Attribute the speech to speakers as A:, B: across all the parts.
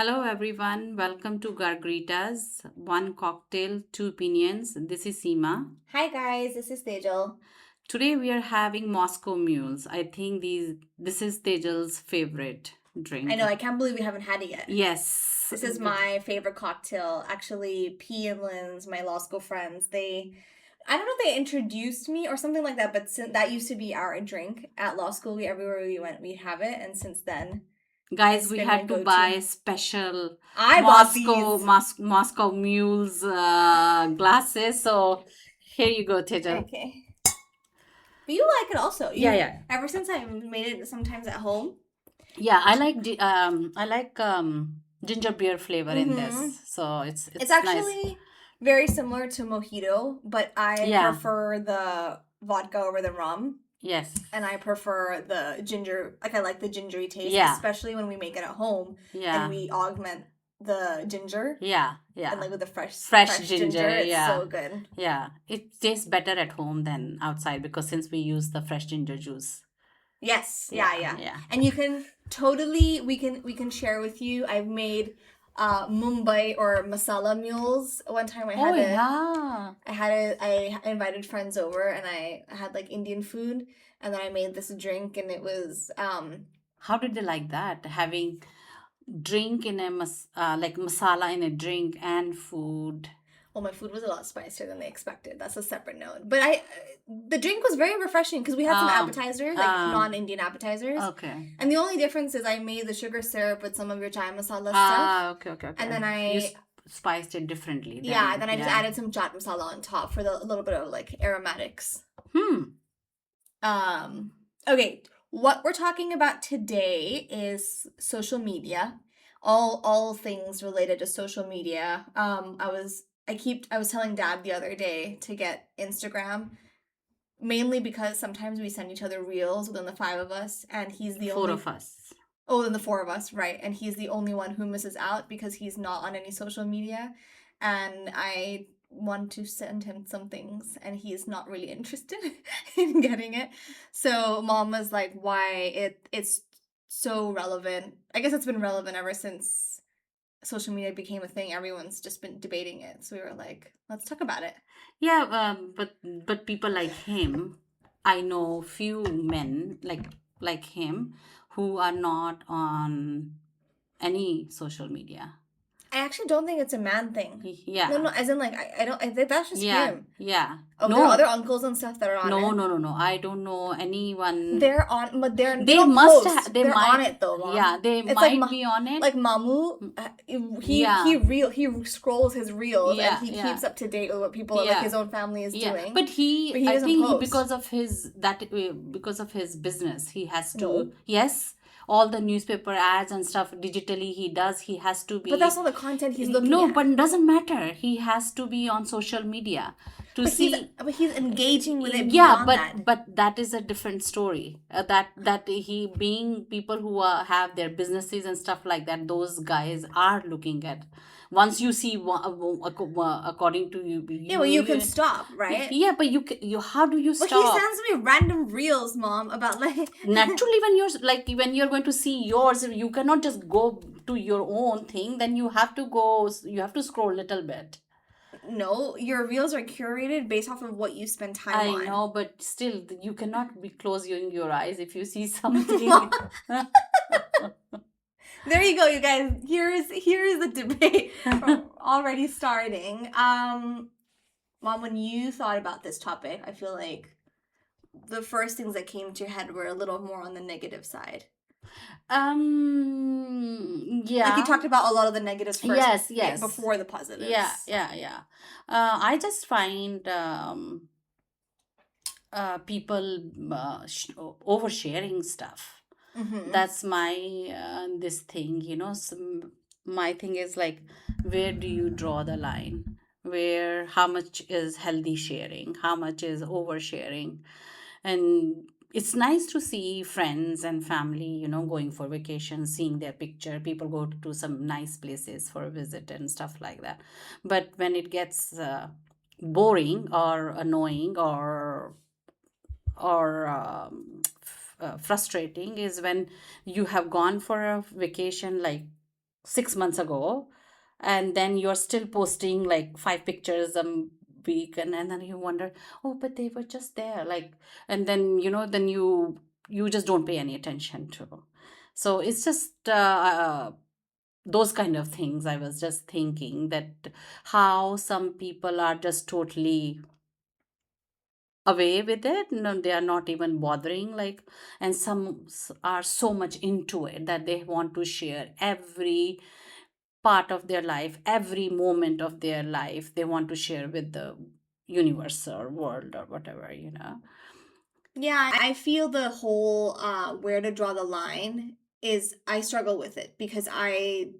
A: Hello everyone, welcome to Gargritas. One cocktail, two opinions. This is Seema.
B: Hi guys, this is Tejal.
A: Today we are having Moscow Mules. I think this is Tejal's favorite
B: I
A: drink.
B: know, I can't believe we haven't had it yet.
A: Yes.
B: This is my favorite cocktail. Actually, P and Lynn's, my law school friends, I don't know if they introduced me or something like that, but that used to be our drink at law school. Everywhere we went, we'd have it, and since then,
A: Guys,
B: it's
A: we
B: been my
A: had to
B: go-to.
A: buy special
B: I bought these.
A: Moscow Mules glasses. So here you go, Tejal.
B: Okay. But you like it also.
A: Yeah.
B: Ever since I made it sometimes at home.
A: Yeah, I like ginger beer flavor in this. So it's
B: It's
A: nice.
B: actually very similar to mojito, but I
A: Yeah.
B: prefer the vodka over the rum.
A: Yes.
B: And I prefer the ginger, like I like the gingery taste,
A: Yeah.
B: especially when we make it at home
A: Yeah.
B: and we augment the ginger.
A: Yeah.
B: And like with the fresh
A: ginger,
B: it's
A: yeah.
B: so good.
A: Yeah. It tastes better at home than outside because since we use the fresh ginger juice.
B: Yes, yeah.
A: Yeah.
B: And you can totally we can share with you. I've made Mumbai or Masala Mules. One time I invited friends over and I had like Indian food and then I made this drink and it was
A: How did they like that? Having drink in a like masala in a drink and food.
B: well, my food was a lot spicier than they expected. That's a separate note. But the drink was very refreshing because we had some appetizers, like non-Indian appetizers.
A: Okay.
B: And the only difference is I made the sugar syrup with some of your chai masala stuff.
A: Okay.
B: And then
A: you spiced it differently.
B: Then I just added some chaat masala on top for a little bit of like aromatics. Okay, what we're talking about today is social media. All things related to social media. I was telling Dad the other day to get Instagram, mainly because sometimes we send each other reels within the five of us, and he's the
A: four
B: only
A: of us.
B: Oh, then the four of us, right? And he's the only one who misses out because he's not on any social media, and I want to send him some things, and he's not really interested in getting it. So Mom was like, "Why it's so relevant?" I guess it's been relevant ever since social media became a thing. Everyone's just been debating it. So we were like, let's talk about it.
A: Yeah, but people like him, I know few men like him who are not on any social media.
B: I actually don't think it's a man thing.
A: Yeah.
B: No, as in like I don't. I think that's just him.
A: Yeah.
B: Oh, there are other uncles and stuff that are on it.
A: No. I don't know anyone.
B: They're on, but they
A: must
B: post.
A: They
B: they're
A: might
B: on it though, Mom.
A: Yeah, they
B: it's
A: might
B: like
A: be on it.
B: Like Mamu, he scrolls his reels and he keeps up to date with what people like his own family is doing.
A: But he
B: I think post.
A: because of his business, he has to. Yes. All the newspaper ads and stuff digitally he has to be.
B: But that's not the content he's looking at.
A: But it doesn't matter. He has to be on social media to see.
B: But he's engaging with it.
A: But that is a different story. That he being people who have their businesses and stuff like that. Those guys are looking at. Once you see according to you.
B: You can stop, right?
A: Yeah, but you how do you stop?
B: But he sends me random reels, Mom, about like
A: naturally when you're going to see yours, you cannot just go to your own thing. Then you have to scroll a little bit.
B: No, your reels are curated based off of what you spend time on.
A: I know, but still, you cannot be closing your eyes if you see something.
B: There you go, you guys. Here's the debate already starting. Mom, when you thought about this topic, I feel like the first things that came to your head were a little more on the negative side.
A: Yeah.
B: Like you talked about a lot of the negatives first.
A: Yes.
B: Before the positives.
A: Yeah. I just find people oversharing stuff. That's my this thing, my thing is like, where do you draw the line? How much is healthy sharing? How much is oversharing? And it's nice to see friends and family, going for vacation, seeing their picture. People go to some nice places for a visit and stuff like that. But when it gets boring or annoying or frustrating is when you have gone for a vacation like 6 months ago, and then you're still posting like 5 pictures a week, and then you wonder, oh, but they were just there, like, and then then you just don't pay any attention to. So it's just those kind of things. I was just thinking that how some people are just totally away with it. No, they are not even bothering, like, and some are so much into it that they want to share every part of their life, every moment of their life they want to share with the universe or world or whatever.
B: Yeah, I feel the whole where to draw the line is I struggle with it because I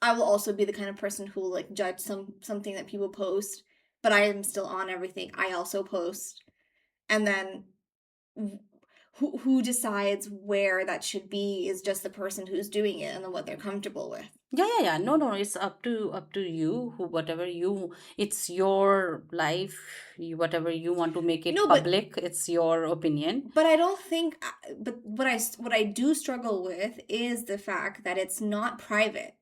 B: will also be the kind of person who will like judge something that people post, but I am still on everything. I also post. And then who decides where that should be is just the person who's doing it and then what they're comfortable with.
A: Yeah. No, it's up to you, who whatever you, it's your life. Whatever you want to make it
B: No, but
A: public, it's your opinion.
B: I don't think but what I do struggle with is the fact that it's not private.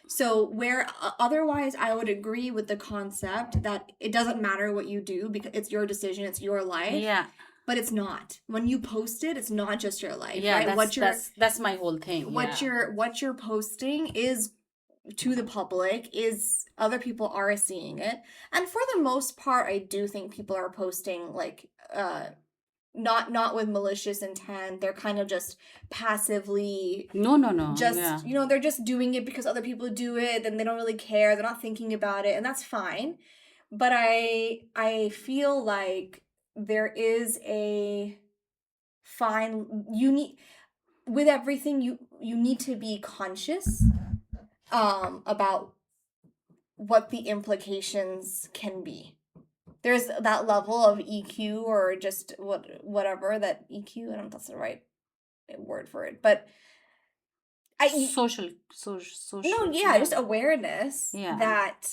B: So where otherwise I would agree with the concept that it doesn't matter what you do because it's your decision, it's your life.
A: Yeah.
B: But it's not. When you post it, it's not just your life,
A: Yeah,
B: right?
A: that's my whole thing.
B: What
A: Yeah.
B: you're posting is to the public, is other people are seeing it. And for the most part, I do think people are posting like not with malicious intent. They're kind of just passively
A: No. Yeah.
B: just they're just doing it because other people do it and they don't really care. They're not thinking about it, and that's fine. But I feel like there is a fine, you need, with everything, you need to be conscious about what the implications can be. There's that level of EQ or just whatever that EQ, I don't know if that's the right word for it, but
A: Social.
B: no, yeah, just awareness.
A: Yeah.
B: That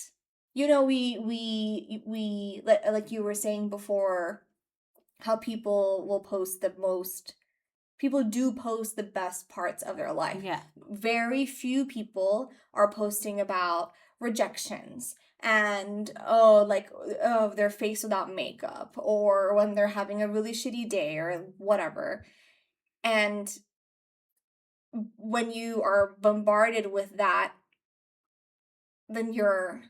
B: we like you were saying before, how people do post the best parts of their life.
A: Yeah.
B: Very few people are posting about rejections and their face without makeup, or when they're having a really shitty day or whatever. And when you are bombarded with that, then your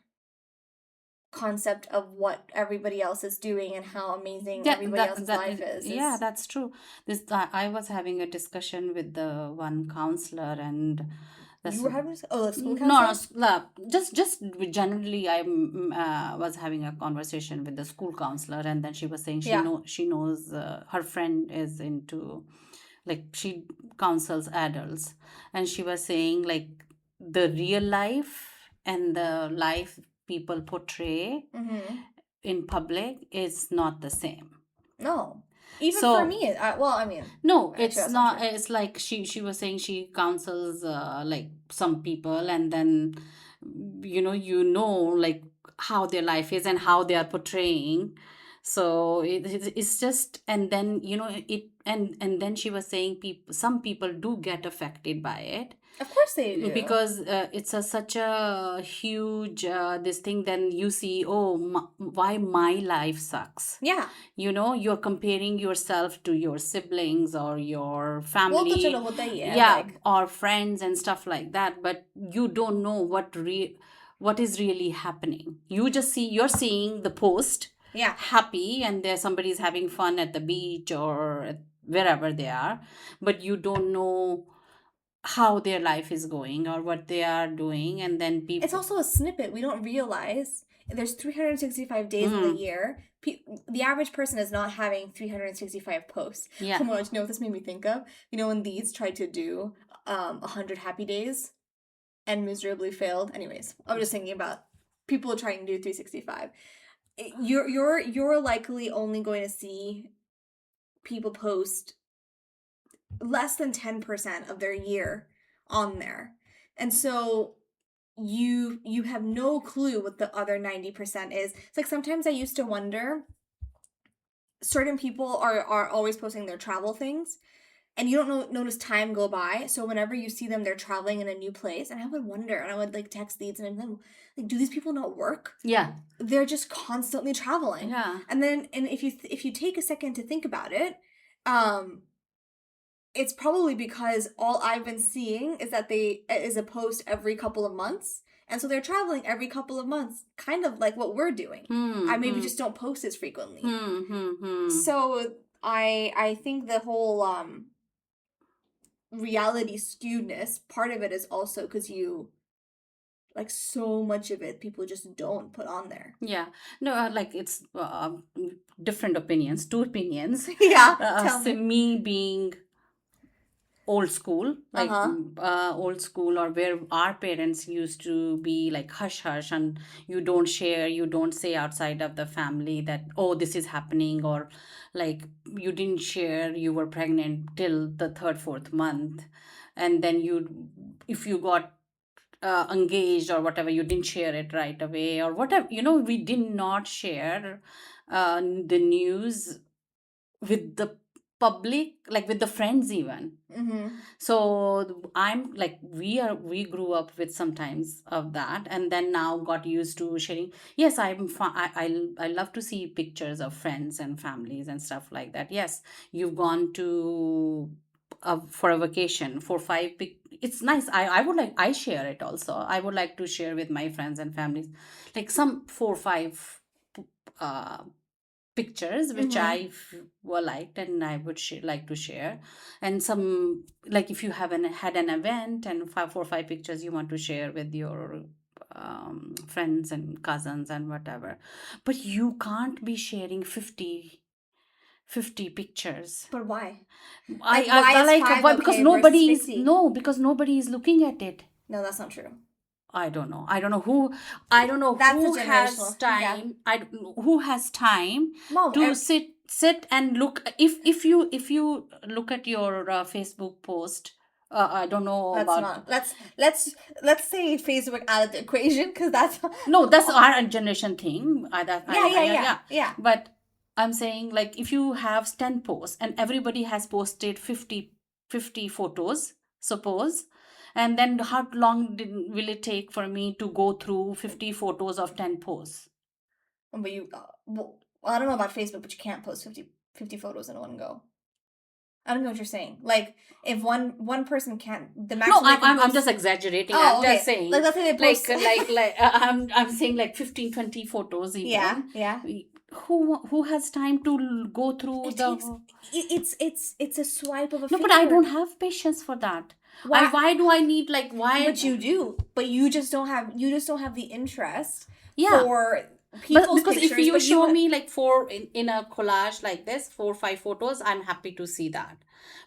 B: concept of what everybody else is doing and how amazing everybody else's life is.
A: Yeah, that's true. This I was having a discussion with the one counselor, and that's
B: You were having a school
A: no, no,
B: counselor?
A: just generally I was having a conversation with the school counselor, and then she was saying
B: Yeah.
A: she knows her friend is into, like, she counsels adults, and she was saying, like, the real life and the life people portray
B: Mm-hmm.
A: in public is not the same.
B: No. Even
A: So
B: for me, I mean,
A: no,
B: actually,
A: it's
B: that's
A: not.
B: true.
A: It's like she was saying she counsels like some people, and then like how their life is and how they are portraying. So it's just, and then and then she was saying some people do get affected by it,
B: Of course they do.
A: because it's such a huge this thing. Then you see, oh, why my life sucks.
B: Yeah.
A: You're comparing yourself to your siblings or your
B: वो तो
A: family,
B: चलो होता ही है,
A: yeah,
B: like,
A: or friends and stuff like that, but you don't know what is really happening. You're seeing the post,
B: yeah.
A: happy, and there somebody's having fun at the beach or wherever they are, but you don't know how their life is going or what they are doing. And then people,
B: It's also a snippet. We don't realize there's 365 days in the year. The average person is not having 365 posts.
A: Yeah.
B: Oh my God, you know what this made me think of? When these tried to do 100 happy days and miserably failed. Anyways, I was just thinking about people trying to do 365. You're likely only going to see people post less than 10% of their year on there. And so you have no clue what the other 90% is. It's like sometimes I used to wonder, certain people are always posting their travel things, and you don't notice time go by. So whenever you see them, they're traveling in a new place, and I would wonder, and I would like text these, and then like, do these people not work?
A: Yeah.
B: They're just constantly traveling.
A: Yeah.
B: And then, and if you take a second to think about it, it's probably because all I've been seeing is that they is a post every couple of months. And so they're traveling every couple of months, kind of like what we're doing. I maybe just don't post as frequently. So I think the whole reality skewedness, part of it is also because you like so much of it people just don't put on there.
A: Yeah. No, like it's different opinions, two opinions.
B: Yeah,
A: So me being old school, like
B: Uh-huh.
A: old school, or where our parents used to be like hush hush, and you don't share, you don't say outside of the family that, oh, this is happening, or like you didn't share you were pregnant till the third, fourth month, and then you, if you got engaged or whatever, you didn't share it right away or whatever, we did not share the news with the public, like with the friends even. So I'm like, we grew up with sometimes of that, and then now got used to sharing. Yes, I love to see pictures of friends and families and stuff like that. Yes, you've gone to for a vacation for it's nice. I would like, I share it also. I would like to share with my friends and families, like some 4 or 5 uh pictures which were liked, and I would like to share. And some, like if you had an event and 4 or 5 pictures you want to share with your friends and cousins and whatever, but you can't be sharing 50 pictures.
B: But why?
A: I
B: is
A: like,
B: 5
A: why? Because
B: okay versus
A: nobody is,
B: 50?
A: no, because nobody is looking at it.
B: No, that's not true.
A: I don't know. I don't know who. I don't know
B: That's
A: who
B: the
A: has
B: generational. Yeah.
A: time. I don't know who has time
B: Mom,
A: to sit and look. If you look at your Facebook post, I don't know
B: let's
A: about.
B: not. Let's say Facebook out of the equation, because that's
A: No, that's our generation thing.
B: Yeah.
A: But I'm saying, like, if you have 10 posts and everybody has posted 50 photos, suppose, and then how long will it take for me to go through 50 photos of 10 posts?
B: But you, well, I don't know about Facebook, but you can't post 50 photos in one go. I don't know what you're saying. Like, if one person can't, the
A: No,
B: maximum they can
A: I'm
B: post.
A: just exaggerating.
B: Oh,
A: I'm
B: okay.
A: just saying,
B: Like, let's say they post.
A: I'm saying like 15, 20 photos even.
B: Yeah.
A: Who has time to go through
B: It
A: the.
B: takes. It's a swipe of a
A: No,
B: finger.
A: but I don't have patience for that. Why do I need, like, why?
B: But you do. But you just don't have. You just don't have the interest.
A: Yeah.
B: For
A: But
B: people's
A: because
B: pictures,
A: if you
B: but
A: show me like in a collage like this, 4 or 5 photos, I'm happy to see that.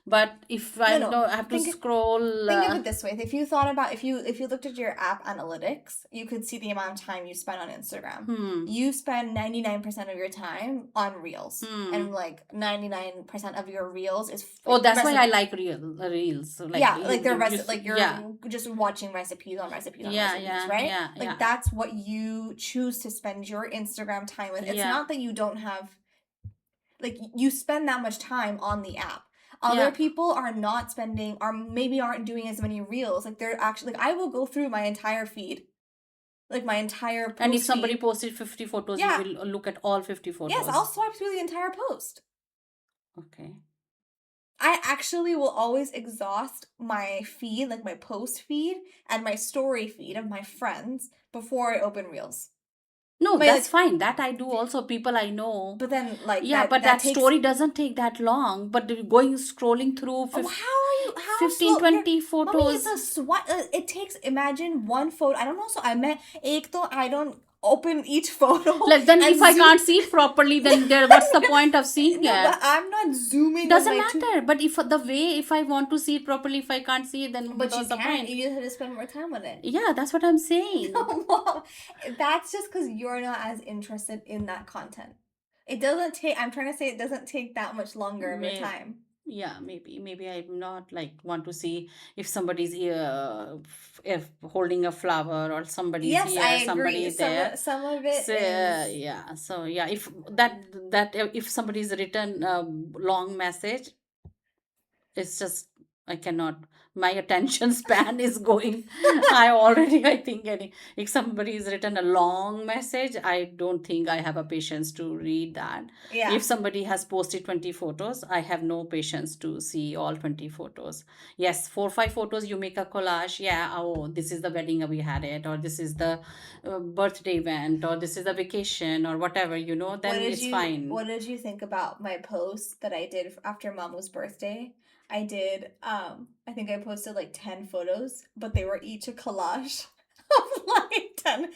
A: But if I
B: No.
A: don't have to scroll,
B: Think of it this way: if you thought about, if you looked at your app analytics, you could see the amount of time you spend on Instagram. You spend 99% of your time on reels, and like 99% of your reels is.
A: Oh, that's why I like reels. So, like,
B: yeah, like they're like you're
A: yeah.
B: just watching recipes on recipes on
A: Yeah,
B: recipes,
A: yeah,
B: right?
A: yeah,
B: Like
A: yeah.
B: that's what you choose to spend your Instagram time with. It's
A: Yeah.
B: not that you don't have, like, you spend that much time on the app. Other
A: Yeah.
B: people are not spending, or maybe aren't doing as many reels. Like, they're actually, like, I will go through my entire feed, like my entire post
A: And if somebody
B: feed.
A: posted 50 photos,
B: Yeah.
A: you will look at all 50 photos.
B: Yes, I'll swipe through the entire post.
A: Okay.
B: I actually will always exhaust my feed, like my post feed and my story feed of my friends before I open reels.
A: No, that's fine. That I do also. People I know.
B: But then, like,
A: yeah, but that story doesn't take that long. But scrolling through 15, 20 photos.
B: Mommy, it's a swipe. It takes, imagine one photo. I don't know. So I meant, I don't open each photo.
A: Like, then if I can't see it properly, then what's the point of seeing it?
B: But I'm not zooming.
A: Doesn't matter. But if I want to see it properly, if I can't see it, then
B: but
A: what's the point?
B: You just have to spend more time on it.
A: Yeah, that's what I'm saying.
B: Mom, that's just because you're not as interested in that content. It doesn't take. I'm trying to say it doesn't take that much longer of your time.
A: Yeah, maybe I'm not like want to see if somebody's if holding a flower, or somebody's
B: yes,
A: here,
B: I agree.
A: somebody's there.
B: Some of it
A: so,
B: is.
A: yeah. So yeah, if that if somebody's written a long message, It's just I cannot. My attention span is going. I think if somebody has written a long message, I don't think I have a patience to read that.
B: Yeah.
A: If somebody has posted 20 photos, I have no patience to see all 20 photos. Yes, 4 5 photos, you make a collage. Yeah, oh, this is the wedding we had it, or this is the birthday event, or this is the vacation, or whatever, then it's fine.
B: What did you think about my post that I did after Mamu's birthday? I did I think I posted like 10 photos, but they were each a collage of like 10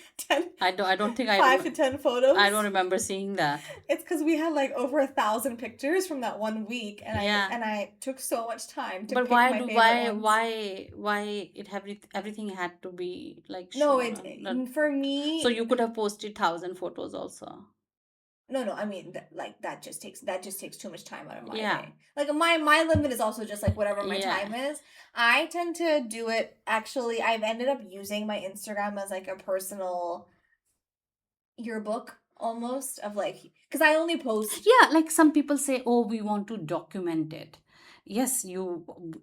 A: I don't think
B: 5 to 10 photos.
A: I don't remember seeing that.
B: It's because we had like over 1,000 pictures from that one week, and
A: Yeah.
B: I took so much time to
A: But
B: pick my favorite ones.
A: why everything had to be like
B: No, for
A: so
B: me,
A: you could have posted 1,000 photos also.
B: no, I mean that just takes too much time out of my
A: Yeah.
B: day. Like my limit is also just like whatever my
A: Yeah.
B: time is. I tend to do it. Actually, I've ended up using my Instagram as like a personal yearbook almost of like, because I only post.
A: Yeah, like some people say, oh, we want to document it. Yes,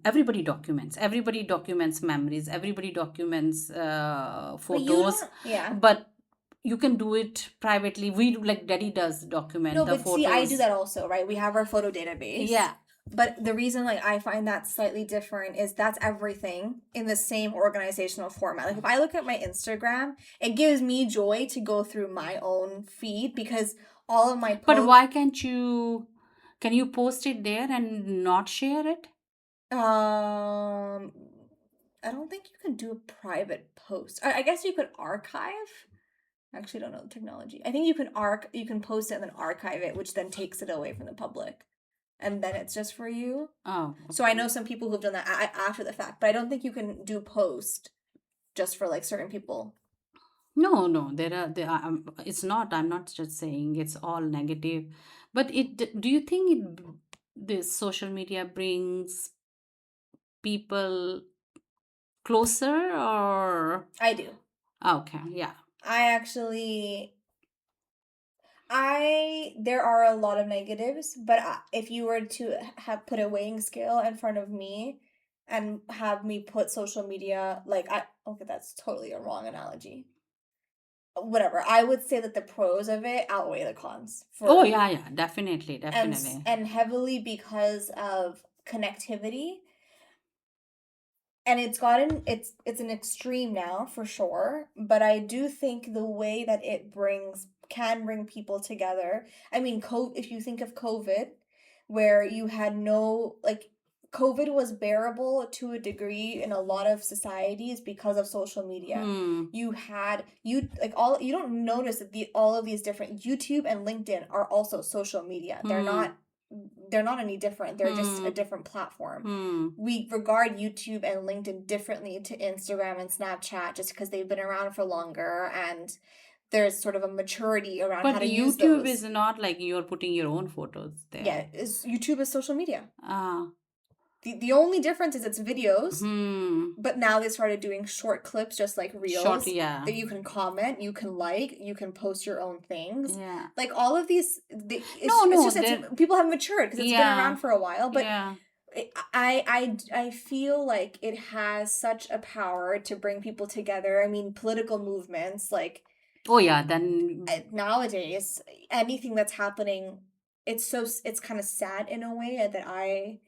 A: everybody documents. Everybody documents memories. Everybody documents
B: But you
A: photos.
B: don't, yeah.
A: But you can do it privately. We do, like Daddy does, document
B: No,
A: the
B: but see, I do
A: photos.
B: that also, right? We have our photo database.
A: Yeah.
B: But the reason like I find that slightly different is that's everything in the same organizational format. Like if I look at my Instagram, it gives me joy to go through my own feed because all of my
A: But
B: posts.
A: why can't you? Can you post it there and not share it?
B: I don't think you can do a private post. I guess you could archive. I actually don't know the technology. I think you can post it and then archive it, which then takes it away from the public. And then it's just for you.
A: Oh,
B: So I know some people who've done that after the fact, but I don't think you can do post just for like certain people.
A: no. It's not. I'm not just saying it's all negative, but do you think this social media brings people closer or?
B: I do.
A: Okay, yeah.
B: I actually there are a lot of negatives, but if you were to have put a weighing scale in front of me and have me put social media like I okay, that's totally a wrong analogy. Whatever. I would say that the pros of it outweigh the cons
A: Oh,
B: for
A: yeah, definitely, definitely.
B: and heavily because of connectivity. And it's an extreme now for sure, but I do think the way that it can bring people together. I mean, if you think of COVID, where you had no like COVID was bearable to a degree in a lot of societies because of social media. You had all you don't notice that all of these different YouTube and LinkedIn are also social media. They're not any different. They're just a different platform. We regard YouTube and LinkedIn differently to Instagram and Snapchat just because they've been around for longer and there's sort of a maturity around
A: But
B: how to use
A: YouTube
B: those.
A: is not like you're putting your own photos there.
B: Yeah, YouTube is social media.
A: Ah.
B: The only difference is it's videos, but now they started doing short clips, just like reels.
A: Yeah.
B: That you can comment, you can like, you can post your own things.
A: Yeah.
B: Like all of these, people have matured because it's been around for a while. But I feel like it has such a power to bring people together. I mean, political movements like.
A: Oh yeah, then
B: Nowadays, anything that's happening, it's kind of sad in a way that I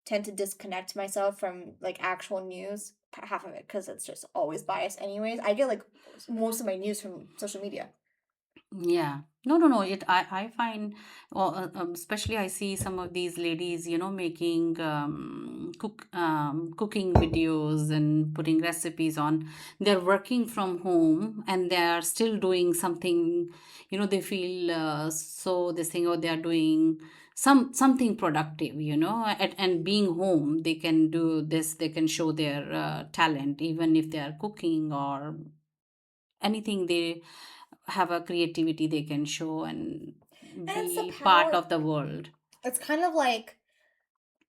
B: tend to disconnect myself from like actual news, half of it because it's just always biased anyways. I get like most of my news from social media.
A: Yeah. No. I find, well, especially I see some of these ladies, making cooking videos and putting recipes on. They're working from home and they are still doing something. They feel so this thing, or they are doing something productive. And being home, they can do this. They can show their talent, even if they are cooking or anything. They have a creativity they can show and be part of the world.
B: It's kind of like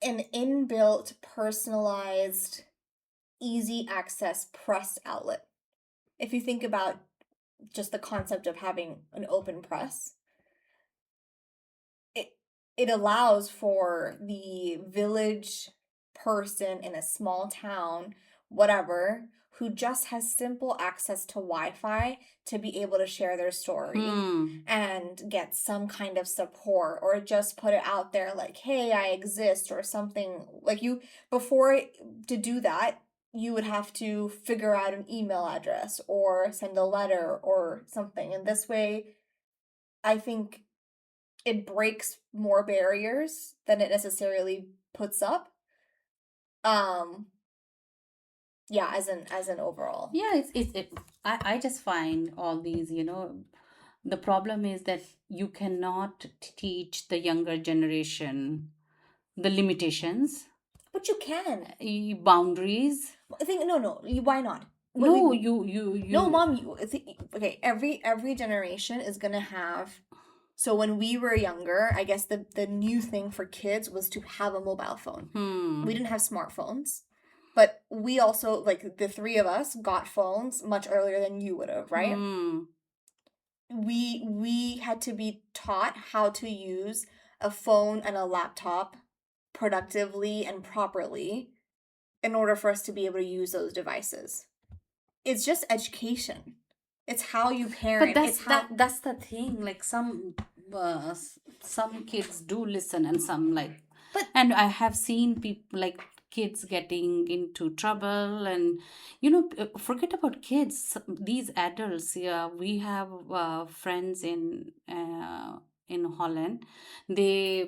B: an inbuilt, personalized, easy access press outlet. If you think about just the concept of having an open press, it allows for the village person in a small town, whatever, who just has simple access to Wi-Fi to be able to share their story
A: Hmm.
B: and get some kind of support, or just put it out there like, hey, I exist, or something. Like, you, before, to do that, you would have to figure out an email address or send a letter or something. And this way, I think it breaks more barriers than it necessarily puts up. Um, yeah, as an overall.
A: Yeah, I just find all these, the problem is that you cannot teach the younger generation the limitations,
B: But you can.
A: boundaries.
B: I think no, why not?
A: No,
B: No,
A: you.
B: mom, okay, every generation is gonna have. So when we were younger, I guess the new thing for kids was to have a mobile phone. We
A: Hmm.
B: didn't have smartphones, but we also, like, the three of us got phones much earlier than you would have, right?
A: Hmm.
B: We had to be taught how to use a phone and a laptop productively and properly in order for us to be able to use those devices. It's just education. It's how you
A: But
B: parent.
A: that's
B: It's
A: that
B: how.
A: that's the thing. Like some kids do listen, and some like,
B: But
A: and I have seen people like kids getting into trouble, and forget about kids. These adults, yeah, we have friends in Holland. Their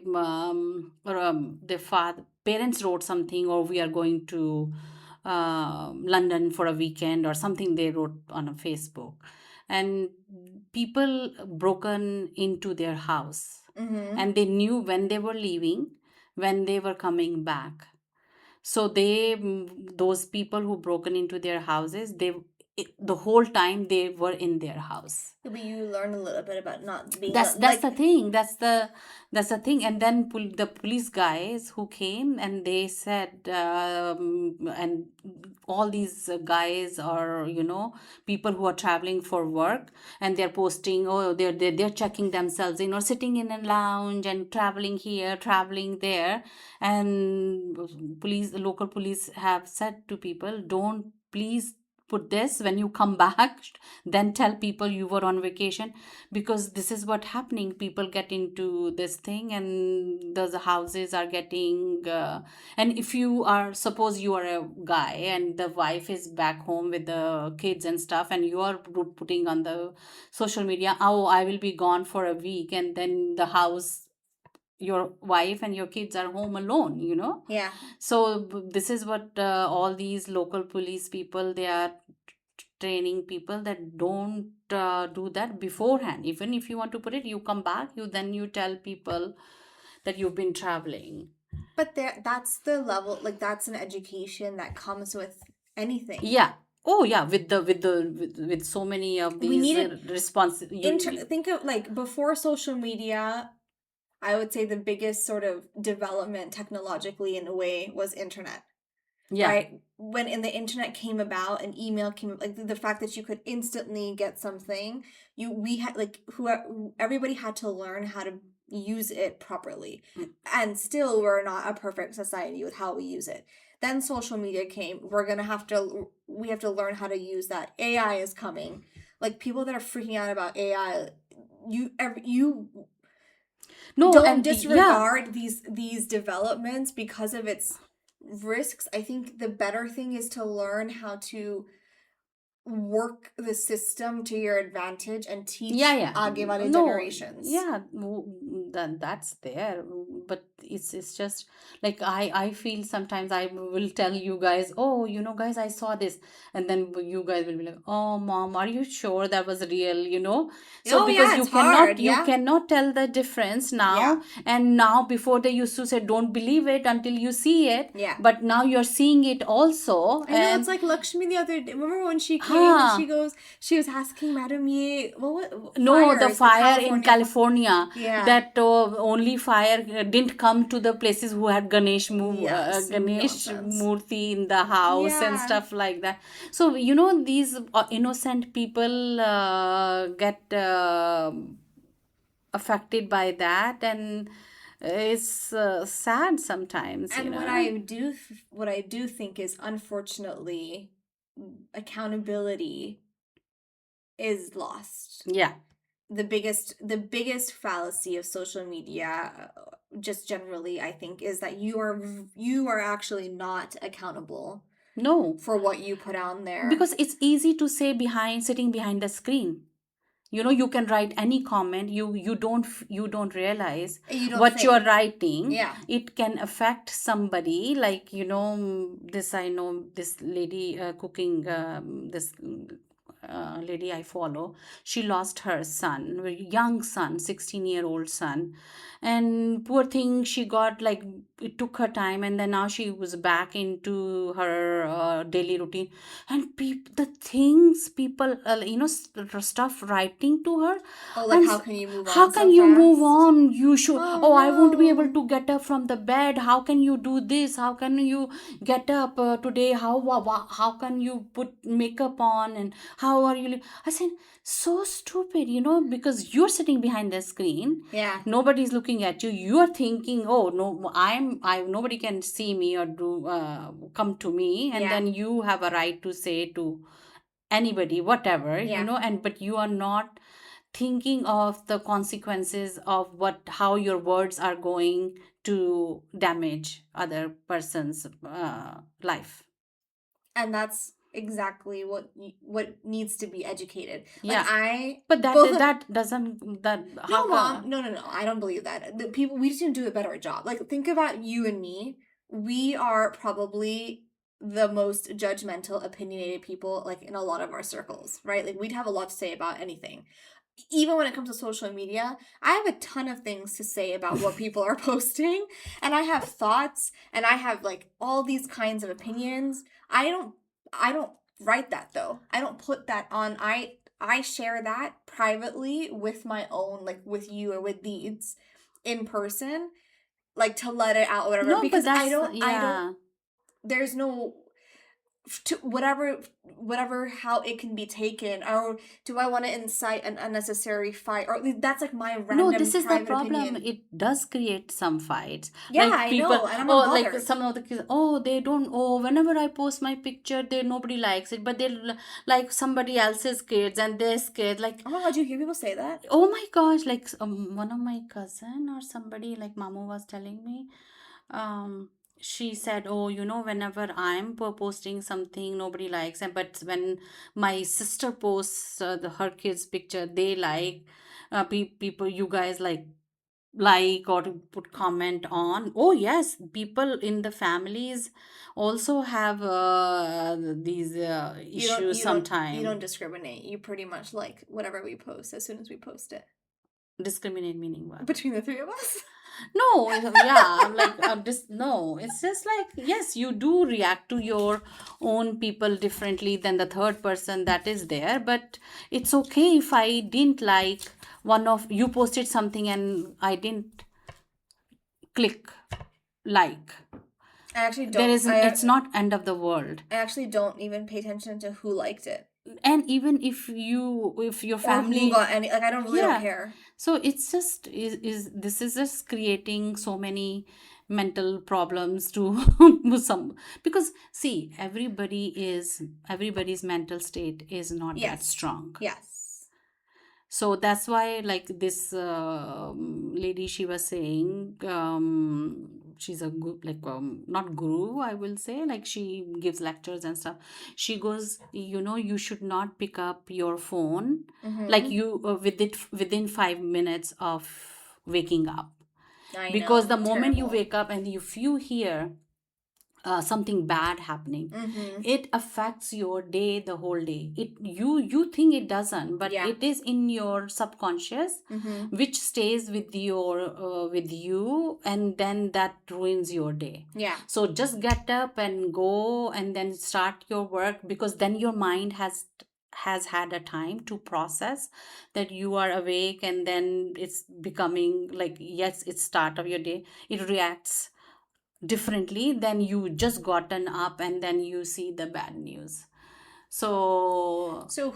A: father parents wrote something, or we are going to London for a weekend or something. They wrote on a Facebook, and people broken into their house,
B: mm-hmm.
A: and they knew when they were leaving, when they were coming back. So those people who broken into their houses, the whole time they were in their house.
B: But you learn a little bit about not being
A: That's
B: like.
A: the thing. That's the thing. And then the police guys who came, and they said, and all these guys are, people who are traveling for work, and they're posting, oh, they're checking themselves, sitting in a lounge and traveling here, traveling there. And local police have said to people, don't, please put this when you come back, then tell people you were on vacation, because this is what happening. People get into this thing, and those houses are getting and if you are, suppose you are a guy and the wife is back home with the kids and stuff, and you are putting on the social media, oh, I will be gone for a week, and then the house, your wife and your kids are home alone.
B: Yeah.
A: So this is what all these local police people, they are training people, that don't do that beforehand. Even if you want to put it, you come back, you tell people that you've been traveling.
B: But that's the level, like, that's an education that comes with anything.
A: Yeah. Oh yeah, with so many of
B: We
A: these
B: needed
A: response
B: think of, like, before social media. I would say the biggest sort of development technologically, in a way, was internet.
A: yeah.
B: Right? When in the internet came about, an email came, like, the fact that you could instantly get something, we had, like, everybody had to learn how to use it properly. And still, we're not a perfect society with how we use it. Then social media came. We have to learn how to use that. AI is coming. Like, people that are freaking out about AI, you
A: No,
B: don't
A: and yeah.
B: disregard these developments because of its risks. I think the better thing is to learn how to work the system to your advantage and
A: Yeah,
B: teach
A: yeah.
B: agivale
A: No,
B: generations.
A: yeah, that's there. But it's just like I feel sometimes I will tell you guys, oh, guys, I saw this, and then you guys will be like, oh, mom, are you sure that was real? So
B: Oh
A: because
B: yeah,
A: you
B: it's
A: cannot
B: hard.
A: you
B: Yeah.
A: cannot tell the difference
B: Yeah.
A: now. And now, before they used to say, don't believe it until you see it,
B: Yeah.
A: but now you're seeing it also.
B: I know, it's
A: And
B: like Lakshmi the other day. Remember when she came and
A: huh.
B: she was asking Madam Ye, what
A: No, the
B: fires, the
A: fire in
B: California fire.
A: California,
B: Yeah.
A: that only fire didn't come to the places who had
B: Yes,
A: Ganesh
B: nonsense.
A: Murthy in the house and
B: Yeah.
A: stuff like that. So, these innocent people get affected by that, and It's sad sometimes, you
B: And
A: know.
B: what I do think is, unfortunately, accountability is lost.
A: Yeah.
B: The biggest fallacy of social media, just generally, I think, is that you are actually not accountable
A: No,
B: for what you put on there.
A: because it's easy to say behind sitting behind the screen. You know, you can write any comment. You don't realize
B: You don't
A: what you're
B: think.
A: writing.
B: Yeah.
A: It can affect somebody. Like, this, I know this lady cooking, this lady I follow. She lost her son, very young son, 16-year-old son. And poor thing, she got like, it took her time, and then now she was back into her daily routine. And the things people, stuff writing to her.
B: Oh, like,
A: And
B: how can you move
A: how
B: on
A: can
B: so
A: you move
B: fast?
A: on? You should,
B: Oh
A: oh, I won't be able
B: no.
A: to get up from the bed. How can you do this? How can you get up today? How can you put makeup on? And how are you I said, so stupid, because you're sitting behind the screen.
B: Yeah.
A: Nobody's looking at you. You're thinking, oh no, I nobody can see me or do come to me. And
B: Yeah.
A: then you have a right to say to anybody whatever,
B: Yeah.
A: and but you are not thinking of the consequences of how your words are going to damage other person's life.
B: And that's exactly what needs to be educated. Like,
A: Yeah,
B: I
A: but that
B: both of
A: that doesn't that
B: no,
A: how
B: mom, no, I don't believe that. The people, we just need to do a better job. Like, think about you and me. We are probably the most judgmental, opinionated people, like, in a lot of our circles, right? Like, we'd have a lot to say about anything. Even when it comes to social media, I have a ton of things to say about what people are posting, and I have thoughts, and I have, like, all these kinds of opinions. I don't write that, though. I don't put that on. I share that privately with my own, like, with you or with Deeds in person, like, to let it out, whatever,
A: no, but
B: because I
A: that's
B: don't
A: yeah.
B: there's no, to whatever how it can be taken, or do I want to incite an unnecessary fight, or that's like my
A: No,
B: random
A: this is the
B: private
A: problem.
B: opinion.
A: It does create some fights.
B: Yeah,
A: Like
B: I
A: people,
B: know, and I'm
A: oh,
B: not
A: like
B: bothered.
A: some of the kids, oh, they don't, oh, whenever I post my picture, nobody likes it, but they like somebody else's kids and they're scared. Like,
B: Oh my god, you hear people say that?
A: oh my gosh, like one of my cousin or somebody, like Mamu was telling me, she said, oh, whenever I'm posting something, nobody likes it, but when my sister posts her kids picture, they like, people, you guys like or to put comment on. Oh yes, people in the families also have these
B: You don't
A: issues
B: you don't you
A: sometime.
B: don't discriminate. You pretty much like whatever we post as soon as we post it.
A: Discriminate meaning what?
B: Between the three of us.
A: No, yeah, I'm like, just no. It's just like, yes, you do react to your own people differently than the third person that is there. But it's okay if I didn't like one of you posted something and I didn't click like.
B: I actually
A: There
B: don't.
A: isn't. It's not end of the world.
B: I actually don't even pay attention to who liked it
A: And even if your
B: or who
A: family,
B: got any. Like, I don't really don't
A: yeah.
B: care.
A: So it's just is this is just creating so many mental problems to some, because see, everybody's mental state is not that
B: Yes.
A: strong.
B: Yes.
A: So that's why, like this lady, she was saying, she's a like, not guru, I will say, like she gives lectures and stuff. She goes, you should not pick up your phone, like
B: Mm-hmm.
A: you within 5 minutes of waking up,
B: I
A: because the
B: know.
A: moment you
B: Terrible.
A: wake up and if you hear something bad happening,
B: Mm-hmm.
A: it affects your day, the whole day. You think it doesn't, but
B: Yeah.
A: it is in your subconscious,
B: Mm-hmm.
A: which stays with you, and then that ruins your day.
B: Yeah.
A: So just get up and go and then start your work, because then your mind has had a time to process that you are awake, and then it's becoming like, yes, it's start of your day. It reacts differently than you just gotten up and then you see the bad news. So
B: So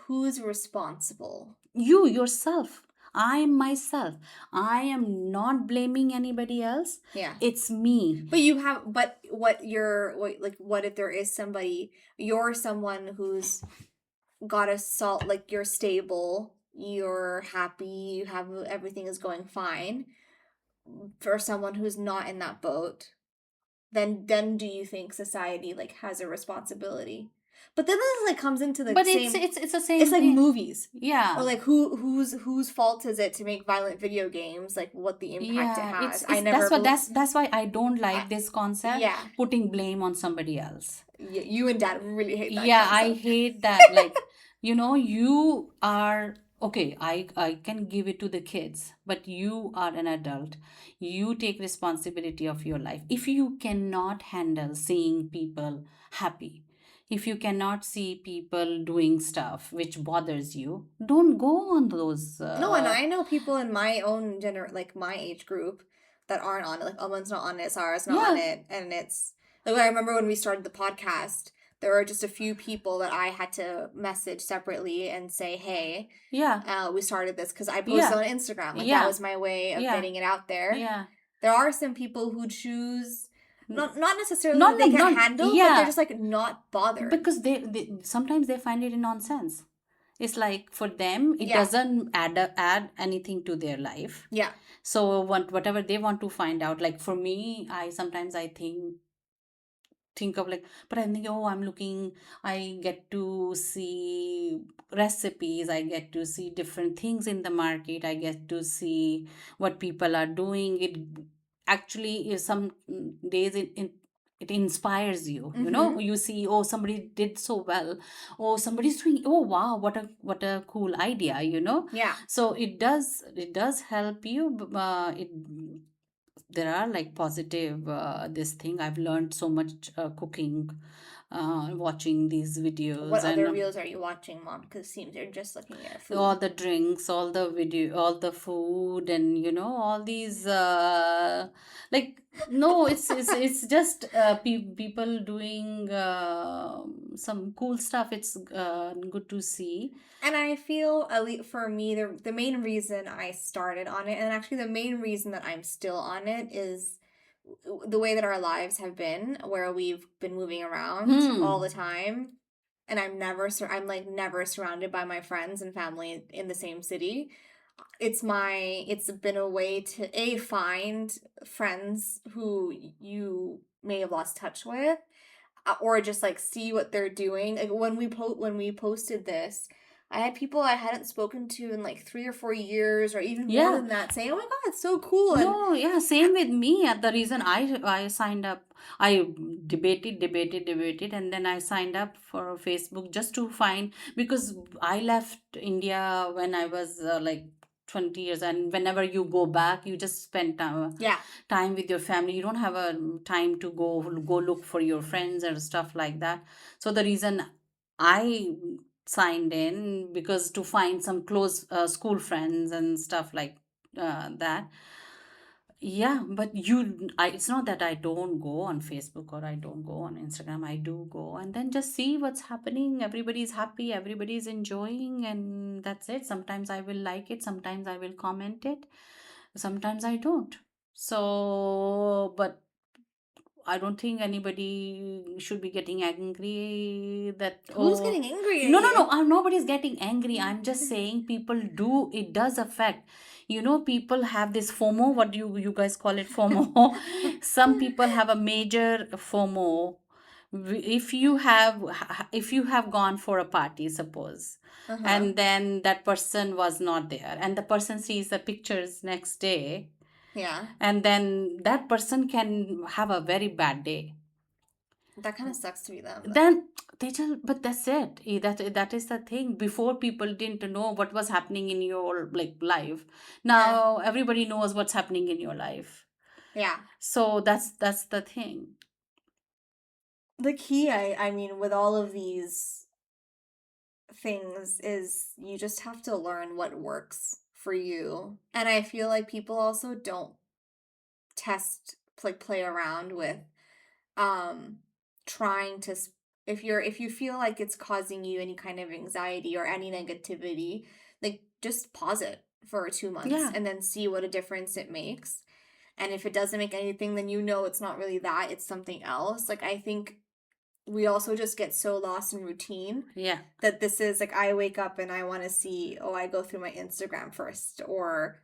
B: who's responsible
A: you yourself. I am myself. I am not blaming anybody else.
B: Yeah.
A: It's me.
B: But what if there is somebody, you're someone who's got a salt, like you're stable, you're happy, you have everything is going fine. For someone who's not in that boat, then do you think society like has a responsibility? But then this like comes into the
A: But
B: same.
A: it's the same
B: It's like
A: thing.
B: movies, or
A: Yeah.
B: like whose fault is it to make violent video games? Like what the impact it
A: Yeah,
B: has. I
A: it's
B: never.
A: that's why I don't
B: I,
A: like this concept,
B: yeah,
A: putting blame on somebody else.
B: you and Dad really hate that
A: Yeah, I
B: concept.
A: hate that. Like, you are okay. I can give it to the kids, but you are an adult. You take responsibility of your life. If you cannot handle seeing people happy, if you cannot see people doing stuff which bothers you, don't go on those.
B: No, and I know people in my own like my age group that aren't on it. Like Owen's not on it, Sarah's not on
A: Yeah,
B: it, and it's like I remember when we started the podcast, there were just a few people that I had to message separately and say, "Hey,
A: yeah,
B: we started this," because I posted
A: yeah,
B: on Instagram. Like that
A: yeah,
B: was my way of
A: yeah,
B: getting it out there.
A: yeah.
B: There are some people who choose not necessarily
A: Not
B: that they
A: like
B: can't
A: not
B: handle, but they're
A: yeah,
B: just like not bothered.
A: because they sometimes they find it a nonsense. It's like for them it
B: Yeah,
A: doesn't add anything to their life.
B: yeah,
A: So whatever they want to find out, like for me, I sometimes I think of like, but I think, oh, I'm looking, I get to see recipes, I get to see different things in the market, I get to see what people are doing. It actually is some days it inspires you,
B: mm-hmm,
A: you see, oh, somebody did so well, oh, somebody's doing, oh wow, what a cool idea,
B: yeah.
A: so it does help you. It there are like positive this thing. I've learned so much cooking, watching these videos,
B: What
A: and
B: other reels are you watching, Mom? Because it seems you're just looking at
A: all
B: food.
A: the drinks, all the video, all the food, and all these like, no, it's just people doing some cool stuff. It's good to see.
B: And I feel, at least for me, the main reason I started on it, and actually the main reason that I'm still on it, is the way that our lives have been, where we've been moving around all the
A: Hmm.
B: time, and I'm like never surrounded by my friends and family in the same city. It's been a way to find friends who you may have lost touch with, or just like see what they're doing. Like when we posted this, I had people I hadn't spoken to in like 3 or 4 years, or even more
A: Yeah.
B: than that, saying, "Oh my god, it's so cool!" And
A: No, yeah, same with me. The reason I signed up, I debated, and then I signed up for Facebook just to find, because I left India when I was like 20 years, and whenever you go back, you just spend
B: yeah,
A: time with your family. You don't have a time to go look for your friends or stuff like that. So the reason I signed in, because to find some close school friends and stuff like that. Yeah, but it's not that I don't go on Facebook or I don't go on Instagram. I do go and then just see what's happening. Everybody's happy, everybody's enjoying, and that's it. Sometimes I will like it, sometimes I will comment it, sometimes I don't. So, but I don't think anybody should be getting angry that,
B: who's
A: oh,
B: getting angry at
A: no, no,
B: you?
A: no, nobody's getting angry. I'm just saying people do, it does affect. People have this FOMO. What do you guys call it? FOMO. Some people have a major FOMO. If you have gone for a party, suppose,
B: Uh huh.
A: and then that person was not there, and the person sees the pictures next day,
B: Yeah,
A: and then that person can have a very bad day.
B: that kind of sucks to be them though.
A: Then they just, but that's it. That is the thing. Before, people didn't know what was happening in your like life.
B: Yeah,
A: Now everybody knows what's happening in your life.
B: yeah.
A: So that's the thing.
B: The key, I mean, with all of these things is you just have to learn what works for you. And I feel like people also don't play around with um trying if you feel like it's causing you any kind of anxiety or any negativity, like just pause it for 2 months
A: Yeah.
B: and then see what a difference it makes. And if it doesn't make anything, then you know it's not really that, it's something else. Like, I think we also just get so lost in routine
A: Yeah.
B: that this is like, I wake up and I want to see, oh, I go through my Instagram first, or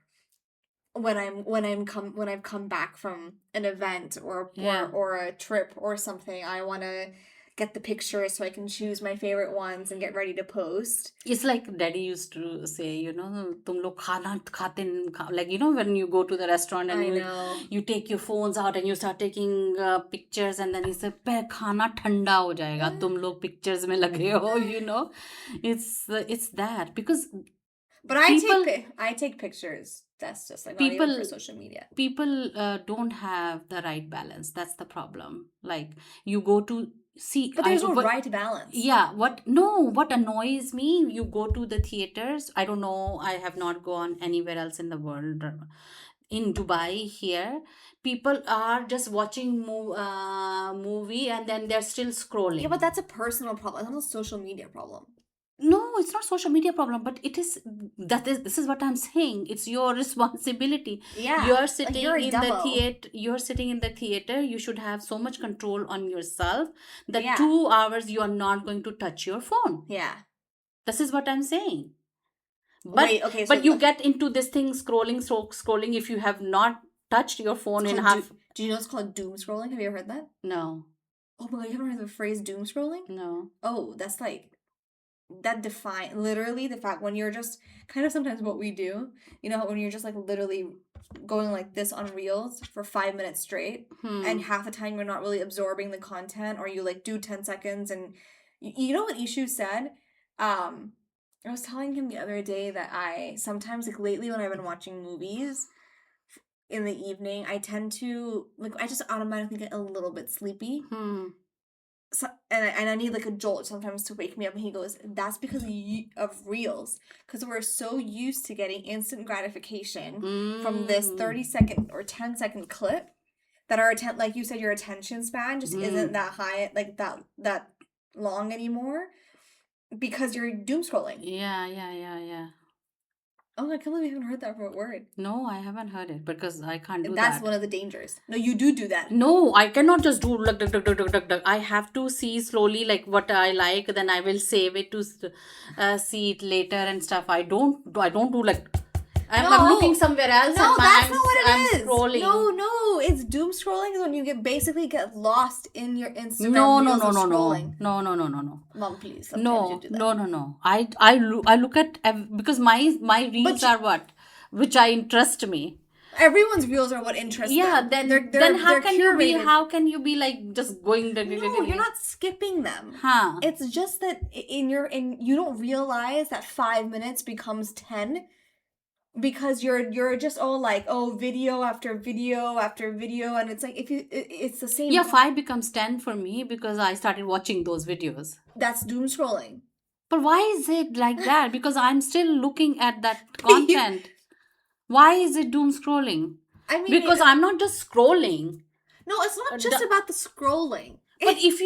B: when I've come back from an event
A: Yeah.
B: or a trip or something, I want to get the pictures so I can choose my favorite ones and get ready to post.
A: It's like daddy used to say, tum log khana khate like, when you go to the restaurant and
B: I know.
A: you take your phones out and you start taking pictures, and then he said, "Pe khana thanda ho jayega, tum log pictures mein lage ho," it's that because
B: But
A: people
B: I take pictures. That's just like not even
A: people
B: for social media.
A: people don't have the right balance. That's the problem. Like, you go to see,
B: But there's no right balance.
A: yeah, what annoys me, you go to the theaters. I don't know, I have not gone anywhere else in the world. In Dubai here, people are just watching movie, and then they're still scrolling.
B: Yeah, but that's a personal problem. It's not a social media problem.
A: No, it's not social media problem, but it is, this is what I'm saying, it's your responsibility.
B: Yeah,
A: You're
B: like,
A: sitting
B: you're a
A: in the
B: dumbo.
A: theater, you should have so much control on yourself that
B: Yeah.
A: 2 hours you are not going to touch your phone.
B: Yeah.
A: This is what I'm saying. But
B: Wait, okay, so
A: but you get into this thing, scrolling if you have not touched your phone in half.
B: do you know it's called doom scrolling? Have you ever heard that?
A: No.
B: Oh my god, you haven't heard the phrase doom scrolling?
A: No.
B: Oh, that's like, that define literally the fact when you're just kind of sometimes what we do, when you're just like literally going like this on reels for 5 minutes straight, and half the time you're not really absorbing the content, or you like do 10 seconds, and you know what Ishu said? I was telling him the other day that I sometimes, like lately when I've been watching movies in the evening, I tend to like, I just automatically get a little bit sleepy. So, and I need like a jolt sometimes to wake me up. And he goes, that's because of reels, because we're so used to getting instant gratification from this 30-second or 10-second clip that our like you said, your attention span just isn't that high, like that long anymore, because you're doom scrolling.
A: Yeah.
B: Oh, I can't believe you haven't heard that word.
A: No, I haven't heard it because I can't do
B: That's
A: that.
B: one of the dangers. No, you do that.
A: No, I cannot just do like duck, duck, duck, duck, duck, duck. I have to see slowly like what I like, then I will save it to see it later and stuff. I don't do like I'm looking somewhere else.
B: No,
A: and
B: that's not what
A: I'm
B: it is.
A: scrolling.
B: No, it's doom scrolling is when you basically get lost in your Instagram.
A: No.
B: Scrolling.
A: No.
B: Mom, please.
A: No.
B: You do that.
A: No. I look at because my reels are what which I interest me.
B: Everyone's reels are what interests them.
A: Then how can you be like just going?
B: No, you're not skipping them.
A: Huh?
B: It's just that you don't realize that 5 minutes becomes 10. Because you're just all like, oh, video after video after video, and it's like, it's the same.
A: Yeah, 5 becomes 10 for me because I started watching those videos.
B: That's doom scrolling.
A: But why is it like that? Because I'm still looking at that content. Why is it doom scrolling?
B: I mean,
A: because I'm not just scrolling.
B: No, it's not just about the scrolling.
A: But if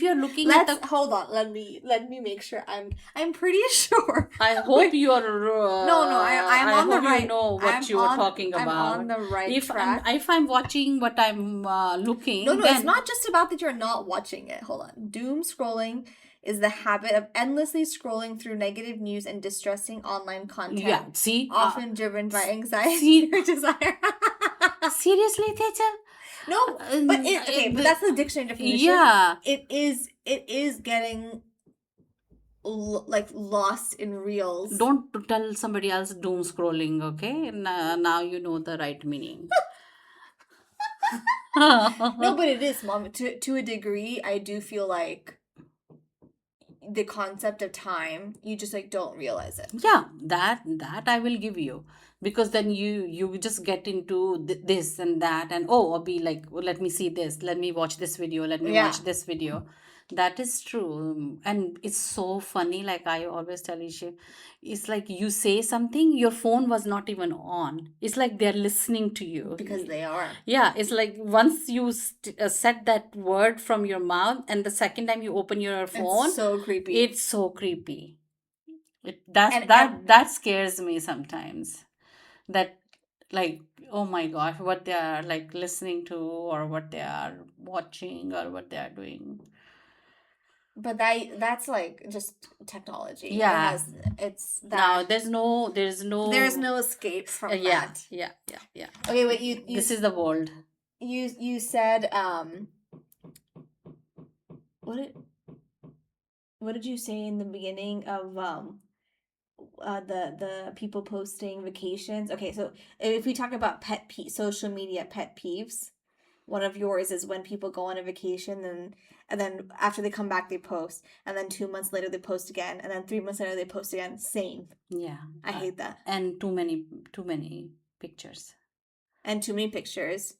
A: you're looking at the
B: hold on, let me make sure I'm pretty sure.
A: I hope you're
B: I'm on the right.
A: You know what you were talking about.
B: I'm on the right track.
A: If I'm watching what I'm looking,
B: no, it's not just about that you're not watching it. Hold on, doom scrolling is the habit of endlessly scrolling through negative news and distressing online content.
A: Yeah, see,
B: often driven by anxiety or desire.
A: Seriously, Tejal?
B: No, but but that's the dictionary definition.
A: Yeah,
B: it is getting like lost in reels.
A: Don't tell somebody else doom scrolling, okay? Now you know the right meaning.
B: No, but it is, Mom. To a degree, I do feel like the concept of time, you just like don't realize it.
A: Yeah, that I will give you, because then you just get into this and that, and I'll be like, well, let me see this, let me watch this video, let me watch this video. That is true. And it's so funny, like I always tell Isha, it's like you say something, your phone was not even on. It's like they're listening to you.
B: Because they are.
A: Yeah, it's like once you said that word from your mouth, and the second time you open your phone,
B: it's so creepy.
A: It's so creepy. That scares me sometimes. That, like, oh my gosh, what they are like listening to, or what they are watching, or what they are doing.
B: But that's like just technology.
A: Yeah.
B: It's
A: Now
B: that
A: there's no
B: escape from
A: yeah,
B: that.
A: yeah.
B: Okay, wait,
A: This is the world.
B: you said what did you say in the beginning of the people posting vacations? Okay, so if we talk about social media pet peeves, one of yours is when people go on a vacation and then after they come back they post, and then 2 months later they post again, and then 3 months later they post again. Same.
A: Yeah.
B: I hate that.
A: And too many pictures.
B: And too many pictures.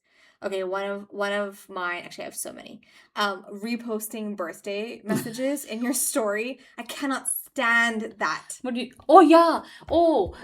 B: Okay, one of mine, actually I have so many. Reposting birthday messages in your story. I cannot stand that.
A: Oh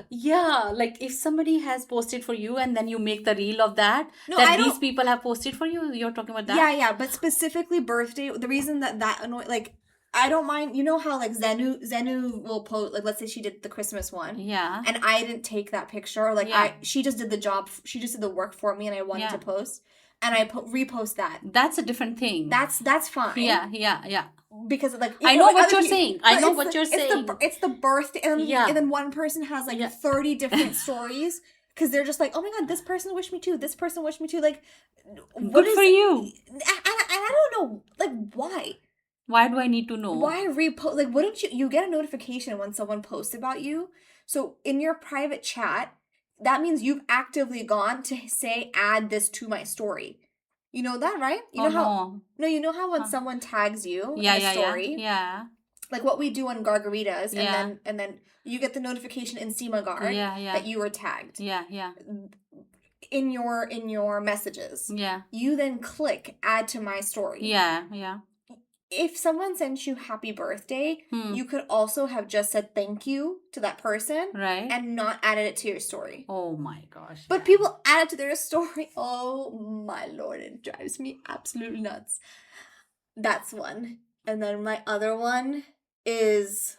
A: yeah, like if somebody has posted for you and then you make the reel of that,
B: No,
A: that
B: I
A: these
B: don't.
A: people have posted for you, you're talking about that?
B: Yeah, but specifically birthday. The reason that annoy, like, I don't mind. You know how like Zenu will post, like, let's say she did the Christmas one,
A: Yeah.
B: and I didn't take that picture. Like
A: Yeah.
B: she just did the job. She just did the work for me, and I wanted
A: Yeah.
B: to post, and I repost that.
A: That's a different thing.
B: That's fine.
A: Yeah.
B: Because like
A: I know what you're saying. I know what you're saying.
B: It's the birthday, and then one person has like
A: Yeah.
B: 30 different stories because they're just like, oh my god, this person wished me too. This person wished me too. Like,
A: Good for you.
B: And I don't know, like, why.
A: Why do I need to know?
B: Why repost? Like, wouldn't you get a notification when someone posts about you? So in your private chat, that means you've actively gone to say, add this to my story. You know that, right? You know how? No, you know how when someone tags you in a story,
A: yeah,
B: like what we do on Gargaritas, and then you get the notification in SemaGuard that you were tagged.
A: Yeah.
B: In your messages.
A: Yeah.
B: You then click add to my story.
A: Yeah.
B: If someone sent you happy birthday, you could also have just said thank you to that person,
A: right,
B: and not added it to your story.
A: Oh my gosh.
B: But people add it to their story. Oh my lord, it drives me absolutely nuts. That's one. And then my other one is,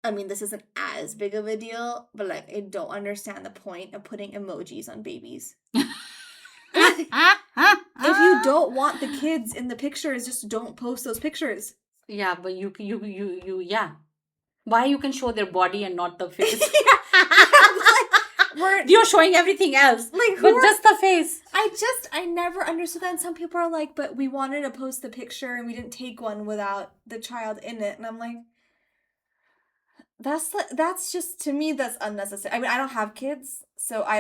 B: I mean, this isn't as big of a deal, but like, I don't understand the point of putting emojis on babies. If you don't want the kids in the pictures, just don't post those pictures.
A: Yeah, but you yeah. Why you can show their body and not the face? You're showing everything else, like, but just the face.
B: I never understood that. And some people are like, but we wanted to post the picture and we didn't take one without the child in it. And I'm like, that's just, to me, that's unnecessary. I mean, I don't have kids, so I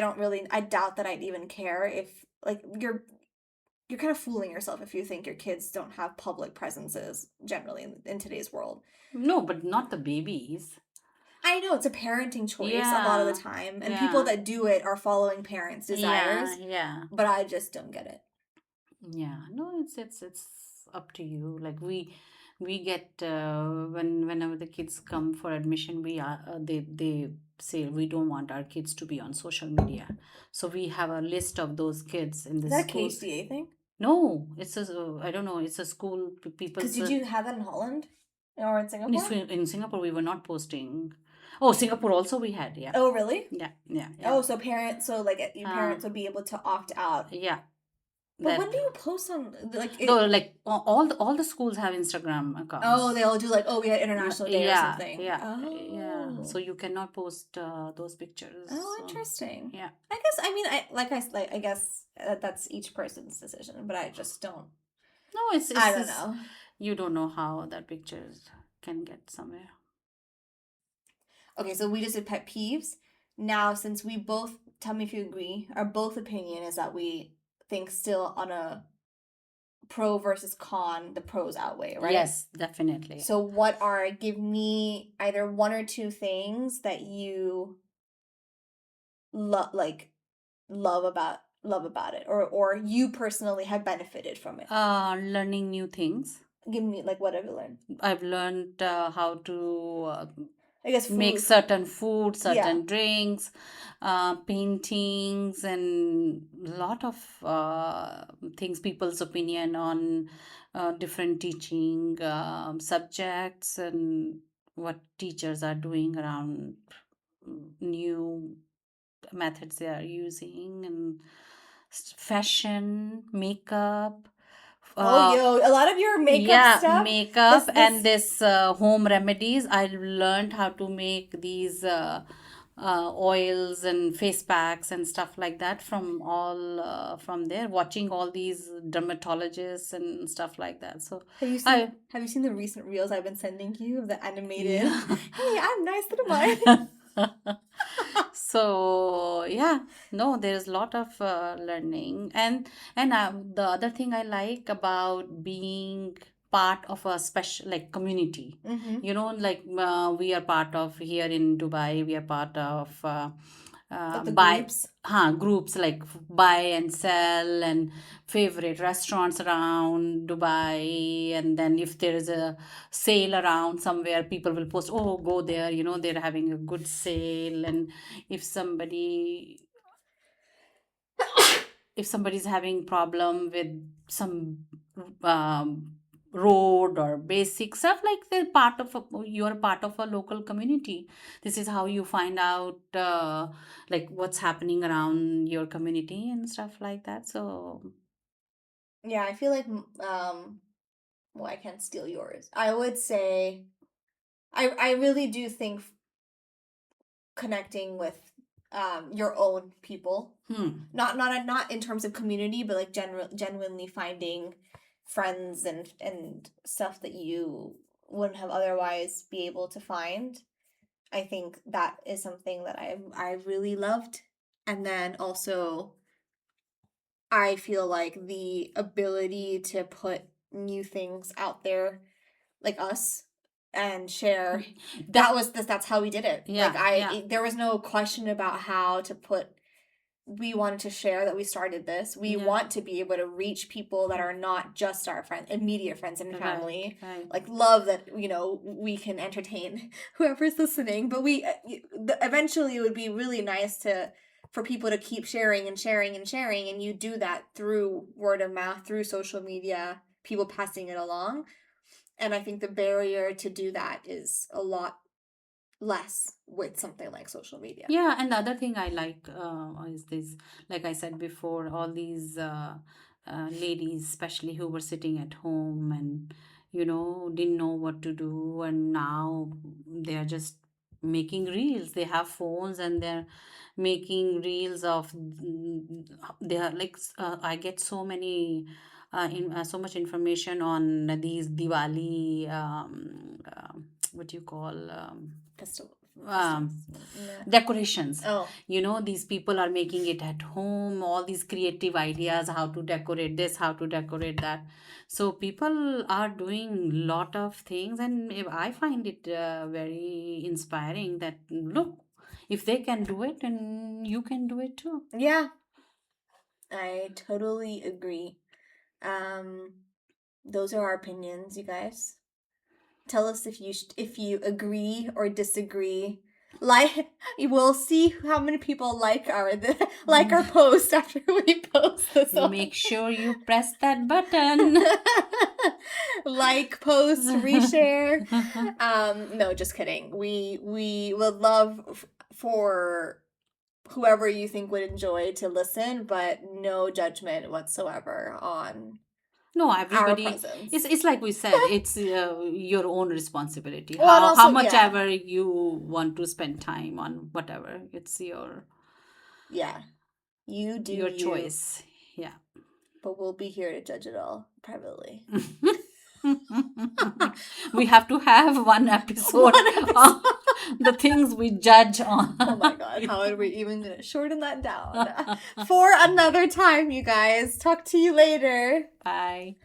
B: doubt that I'd even care if, like, you're kind of fooling yourself if you think your kids don't have public presences generally in today's world.
A: No, but not the babies.
B: I know it's a parenting choice a lot of the time, and people that do it are following parents' desires.
A: Yeah.
B: But I just don't get it.
A: Yeah, no, it's up to you. Like we get whenever the kids come for admission, we are they say we don't want our kids to be on social media, so we have a list of those kids in the
B: Is that
A: school.
B: a KHDA thing?
A: No, it's I don't know. It's a school people.
B: Because did you have that in Holland or in Singapore?
A: In Singapore, we were not posting. Oh, Singapore also we had, yeah.
B: Oh, really?
A: Yeah.
B: Oh, so parents, your parents would be able to opt out.
A: Yeah.
B: But when do you post on, like...
A: like all the schools have Instagram accounts.
B: Oh, they all do, like, we had International Day or something.
A: Yeah. So you cannot post those pictures.
B: Oh, interesting.
A: Yeah.
B: I guess, I mean, I guess that's each person's decision, but I just don't...
A: No, I don't know. You don't know how that pictures can get somewhere.
B: Okay, so we just did pet peeves. Now, since we both, tell me if you agree, our both opinion is that we think still on a pro versus con, the pros outweigh, right? Yes,
A: definitely.
B: So give me either one or two things that you love about it, or you personally have benefited from it.
A: Learning new things.
B: Give me, like, what have you learned?
A: I've learned how to
B: I guess
A: make
B: food.
A: certain food,
B: Yeah.
A: certain drinks, paintings, and a lot of things, people's opinion on different teaching subjects, and what teachers are doing around new methods they are using, and fashion, makeup.
B: Oh,
A: Uh,
B: yo, a lot of your makeup
A: yeah,
B: stuff.
A: makeup and
B: This.
A: this home remedies. I learned how to make these oils and face packs and stuff like that from all from there, watching all these dermatologists and stuff like that. So I
B: Have you seen the recent reels I've been sending you of the animated?
A: yeah.
B: Hey, I'm nice little boy.
A: So yeah, no, there's a lot of learning, and the other thing I like about being part of a special like community,
B: Mm-hmm.
A: like we are part of here in Dubai, we are part of
B: Of the
A: buy
B: groups.
A: groups like buy and sell and favorite restaurants around Dubai, and then if there is a sale around somewhere, people will post, oh, go there, they're having a good sale. And if somebody's having problem with some um, road or basic stuff, like you're part of a local community. This is how you find out like what's happening around your community and stuff like that. So
B: Yeah, I feel like well, I can't steal yours. I would say I really do think connecting with your own people, not in terms of community, but like genuinely finding friends and stuff that you wouldn't have otherwise be able to find. I think that is something that I really loved. And then also I feel like the ability to put new things out there like us and share that's how we did it. Like
A: yeah, yeah,
B: there was no question about how to put we wanted to share that we started this. We
A: yeah,
B: want to be able to reach people that are not just our friends, immediate friends and
A: right,
B: family.
A: right.
B: Like love that, we can entertain whoever's listening, but we eventually it would be really nice to for people to keep sharing and sharing and sharing, and you do that through word of mouth, through social media, people passing it along. And I think the barrier to do that is a lot less with something like social media.
A: Yeah, and the other thing I like is this, like I said before, all these ladies, especially who were sitting at home and, didn't know what to do, and now they are just making reels. They have phones and they're making reels of, they are like, I get so much information on these Diwali, what do you call,
B: Festival.
A: um,
B: Yeah.
A: decorations.
B: Oh,
A: These people are making it at home, all these creative ideas, how to decorate this, how to decorate that. So people are doing lot of things, and I find it very inspiring that, look, if they can do it, and you can do it too.
B: yeah, I totally agree. Um, those are our opinions, you guys. Tell us if you agree or disagree. Like we'll see how many people like our post after we post this one.
A: Make sure you press that button.
B: Like, post, reshare. No, just kidding. We would love for whoever you think would enjoy to listen, but no judgment whatsoever on
A: No,
B: our
A: everybody.
B: presence.
A: It's like we said. It's your own responsibility.
B: Well, and
A: How
B: also,
A: much
B: yeah,
A: ever you want to spend time on whatever. It's
B: yeah, you do
A: your
B: you,
A: choice. Yeah.
B: but we'll be here to judge it all privately.
A: We have to have one episode
B: One
A: of
B: episode.
A: the things we judge on.
B: Oh my god, how are we even gonna shorten that down? For another time, you guys. Talk to you later.
A: Bye.